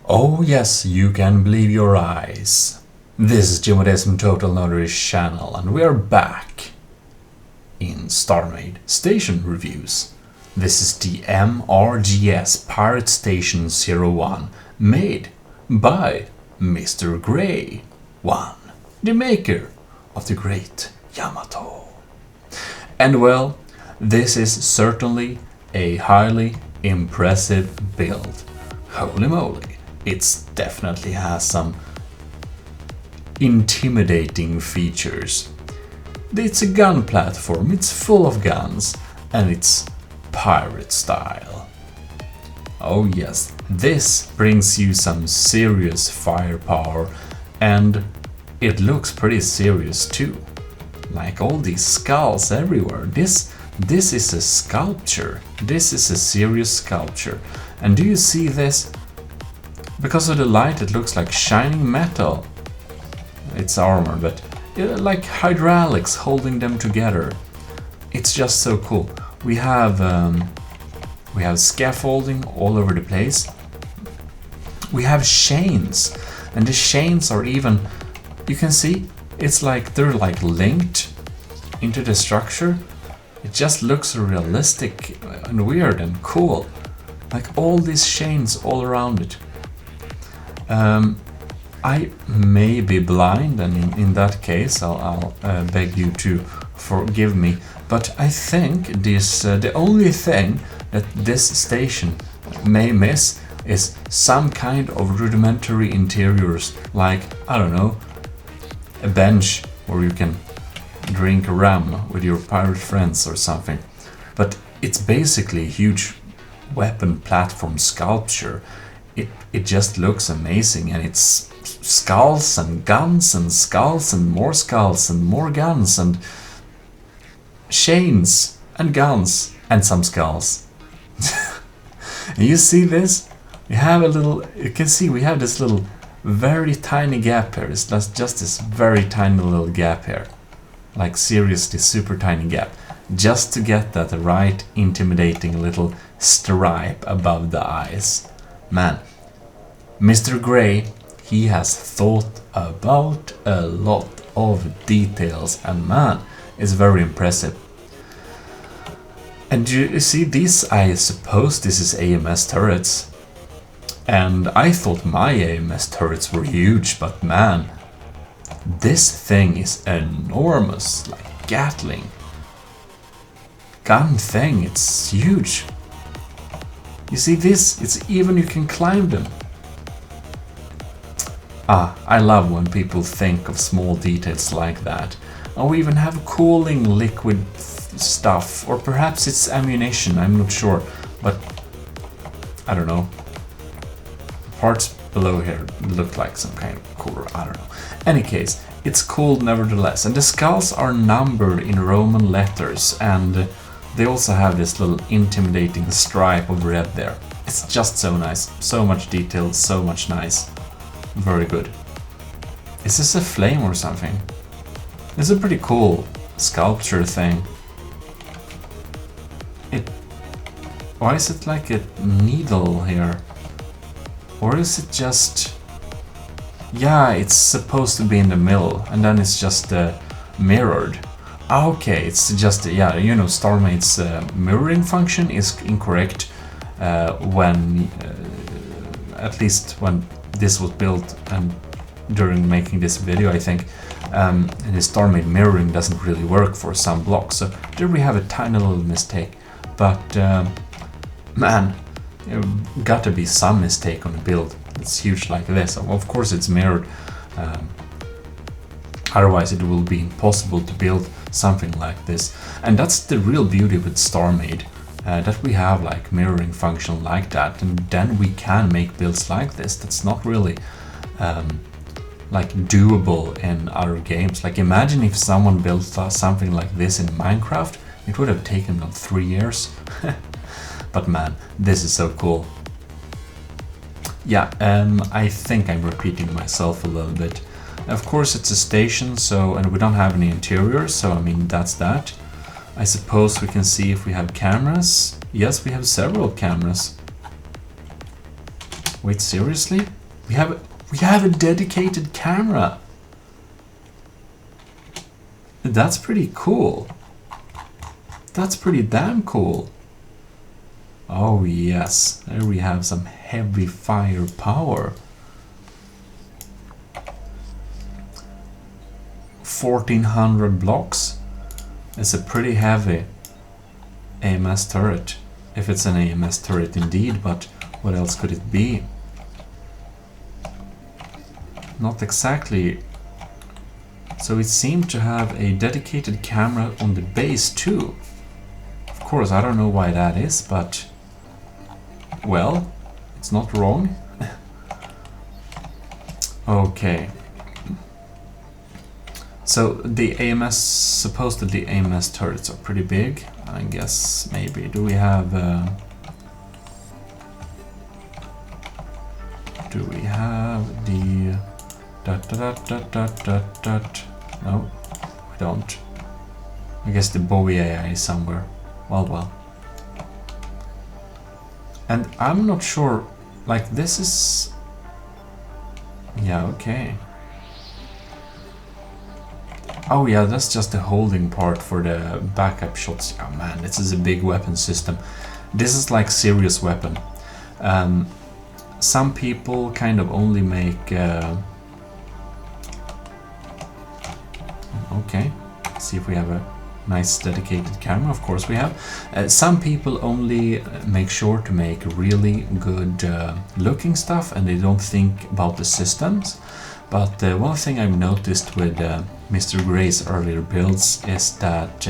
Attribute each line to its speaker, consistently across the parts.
Speaker 1: Oh yes, you can believe your eyes. This is Gmodism Total Knowledge channel, and we are back in StarMade Station Reviews. This is the MRGS Pirate Station 01, made by Mr. Grey 1, the maker of the great Yamato. And well, this is certainly a highly impressive build. Holy moly, it definitely has some intimidating features. It's a gun platform, it's full of guns, and it's pirate style. Oh yes, this brings you some serious firepower, and it looks pretty serious too. Like all these skulls everywhere. This is a sculpture. This is a serious sculpture. And do you see this? Because of the light, it looks like shining metal. It's armor, but like hydraulics holding them together. It's just so cool. We have scaffolding all over the place. We have chains, and the chains are even, you can see, it's like they're like linked into the structure. It just looks realistic and weird and cool. Like all these chains all around it. I may be blind, and in that case I'll beg you to forgive me, but I think this the only thing that this station may miss is some kind of rudimentary interiors, like, I don't know, a bench where you can drink rum with your pirate friends or something. But it's basically a huge weapon platform sculpture. It just looks amazing, and it's skulls and guns and skulls and more guns and chains and guns and some skulls. And you see this? You can see we have this little very tiny gap here. It's just this very tiny little gap here. Like seriously super tiny gap. Just to get that right intimidating little stripe above the eyes. Man, Mr. Grey, he has thought about a lot of details, and man, it's very impressive. And you see these, I suppose this is AMS turrets. And I thought my AMS turrets were huge, but man, this thing is enormous, like Gatling gun thing, it's huge. You see this, it's even, you can climb them. I love when people think of small details like that. And we even have cooling liquid stuff, or perhaps it's ammunition, I'm not sure, but I don't know. Parts below here look like some kind of cooler, I don't know. Any case, it's cool nevertheless, and the skulls are numbered in Roman letters, and they also have this little intimidating stripe of red there. It's just so nice, so much detail, so much nice. Very good. Is this a flame or something? It's a pretty cool sculpture thing. Why is it like a needle here? Or is it just... Yeah, it's supposed to be in the middle, and then it's just mirrored. Okay, it's just, yeah, you know, StarMade's mirroring function is incorrect when, at least when this was built and during making this video, I think, and the StarMade mirroring doesn't really work for some blocks. So there we have a tiny little mistake, but man, gotta be some mistake on the build. It's huge like this. Of course it's mirrored, otherwise it will be impossible to build something like this. And that's the real beauty with StarMade, that we have like mirroring function like that, and then we can make builds like this. That's not really like doable in other games. Like imagine if someone built something like this in Minecraft, it would have taken them 3 years. But man, this is so cool. Yeah, I think I'm repeating myself a little bit. Of course it's a station, so, and we don't have any interior, so I mean that's that. I suppose we can see if we have cameras. Yes, we have several cameras. Wait, seriously? We have a dedicated camera. That's pretty cool. That's pretty damn cool. Oh yes, there we have some heavy firepower. 1400 blocks. It's a pretty heavy AMS turret. If it's an AMS turret indeed, but what else could it be? Not exactly. So it seemed to have a dedicated camera on the base too. Of course, I don't know why that is, but well, it's not wrong. Okay. So the AMS, supposedly AMS turrets are pretty big. I guess maybe. Do we have the no, we don't. I guess the Bowie AI is somewhere. Well. And I'm not sure, like this is... Yeah, okay. Oh yeah, that's just the holding part for the backup shots. Oh man, this is a big weapon system. This is like serious weapon. Some people kind of only make... Okay, let's see if we have a nice dedicated camera. Of course we have. Some people only make sure to make really good looking stuff and they don't think about the systems. But one thing I've noticed with Mr. Gray's earlier builds is that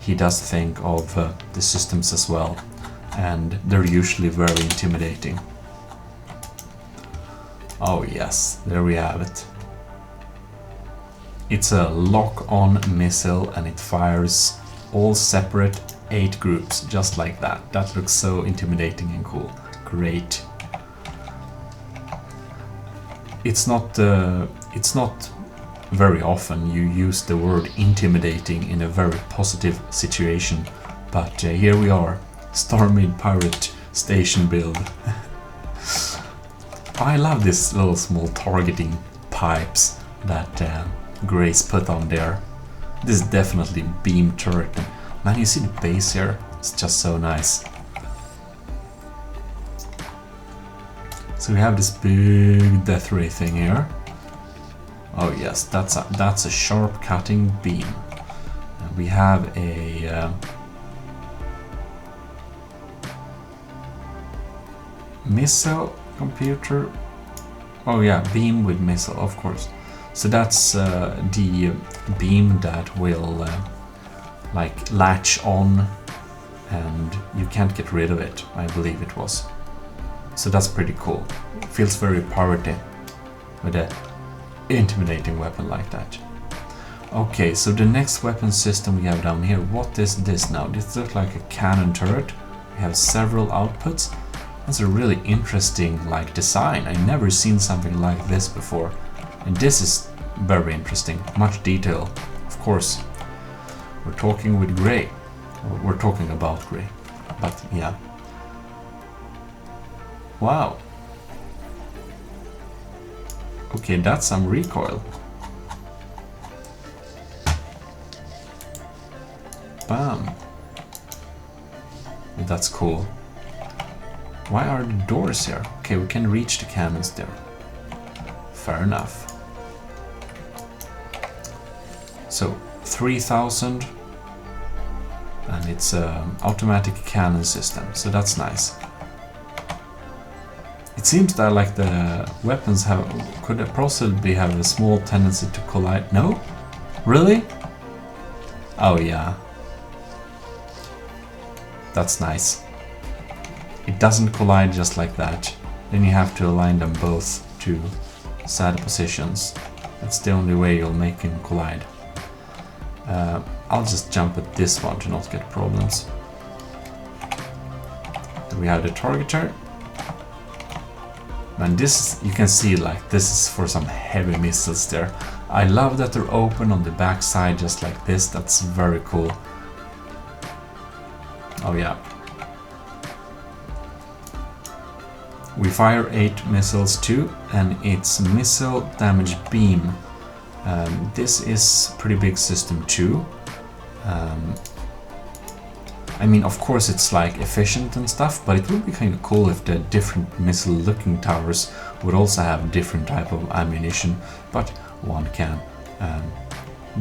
Speaker 1: he does think of the systems as well, and they're usually very intimidating. Oh yes, there we have it. It's a lock-on missile and it fires all separate 8 groups, just like that. That looks so intimidating and cool. Great. It's not very often you use the word intimidating in a very positive situation, but here we are, StarMade Pirate Station build. I love this little small targeting pipes that Grace put on there. This is definitely beam turret. Man, you see the base here? It's just so nice. So we have this big death ray thing here. Oh yes, that's a sharp cutting beam. And we have a missile computer. Oh yeah, beam with missile, of course. So that's the beam that will like latch on and you can't get rid of it, I believe it was. So that's pretty cool. It feels very piratey with an intimidating weapon like that. Okay, so the next weapon system we have down here, what is this now? This looks like a cannon turret. We have several outputs. That's a really interesting like design. I've never seen something like this before. And this is very interesting. Much detail. Of course, we're talking with Gray. We're talking about Gray. But yeah. Wow. Okay, that's some recoil. Bam. That's cool. Why are the doors here? Okay, we can reach the cannons there. Fair enough. So 3000, and it's an automatic cannon system, so that's nice. It seems that like the weapons could possibly have a small tendency to collide. No? Really? Oh yeah. That's nice. It doesn't collide just like that. Then you have to align them both to sad positions. That's the only way you'll make them collide. I'll just jump at this one to not get problems. Then we have the targeter. And this, you can see like this is for some heavy missiles there. I love that they're open on the back side just like this. That's very cool. Oh yeah. We fire 8 missiles too, and it's missile damage beam. This is pretty big system too. I mean, of course it's like efficient and stuff, but it would be kind of cool if the different missile looking towers would also have different type of ammunition, but one can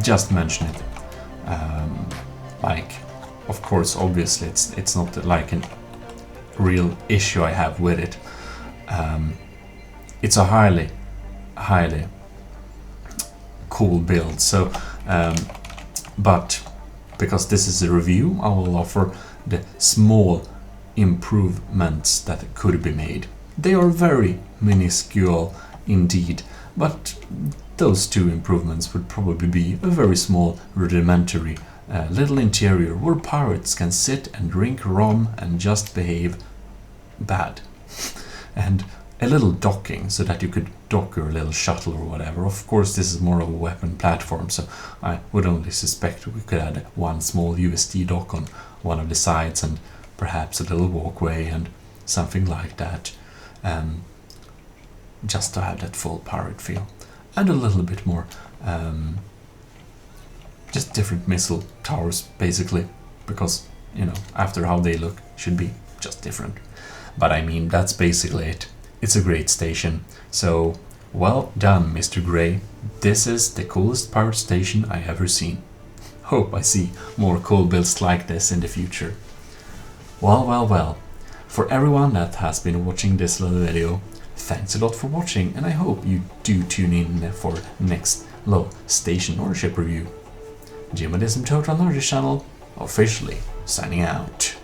Speaker 1: just mention it. Like, of course, obviously it's not like a real issue I have with it. It's a highly cool build, so but because this is a review, I will offer the small improvements that could be made. They are very minuscule indeed, but those 2 improvements would probably be a very small rudimentary little interior where pirates can sit and drink rum and just behave bad. And a little docking so that you could dock your little shuttle or whatever. Of course, this is more of a weapon platform, so I would only suspect we could add one small USD dock on one of the sides and perhaps a little walkway and something like that, just to have that full pirate feel. And a little bit more, just different missile towers basically, because, you know, after how they look, should be just different. But I mean, that's basically it. It's a great station, so well done, Mr. Grey. This is the coolest pirate station I ever seen. Hope I see more cool builds like this in the future. Well, for everyone that has been watching this little video, thanks a lot for watching, and I hope you do tune in for next little station or ship review. Gmodism Total Knowledge Channel, officially signing out.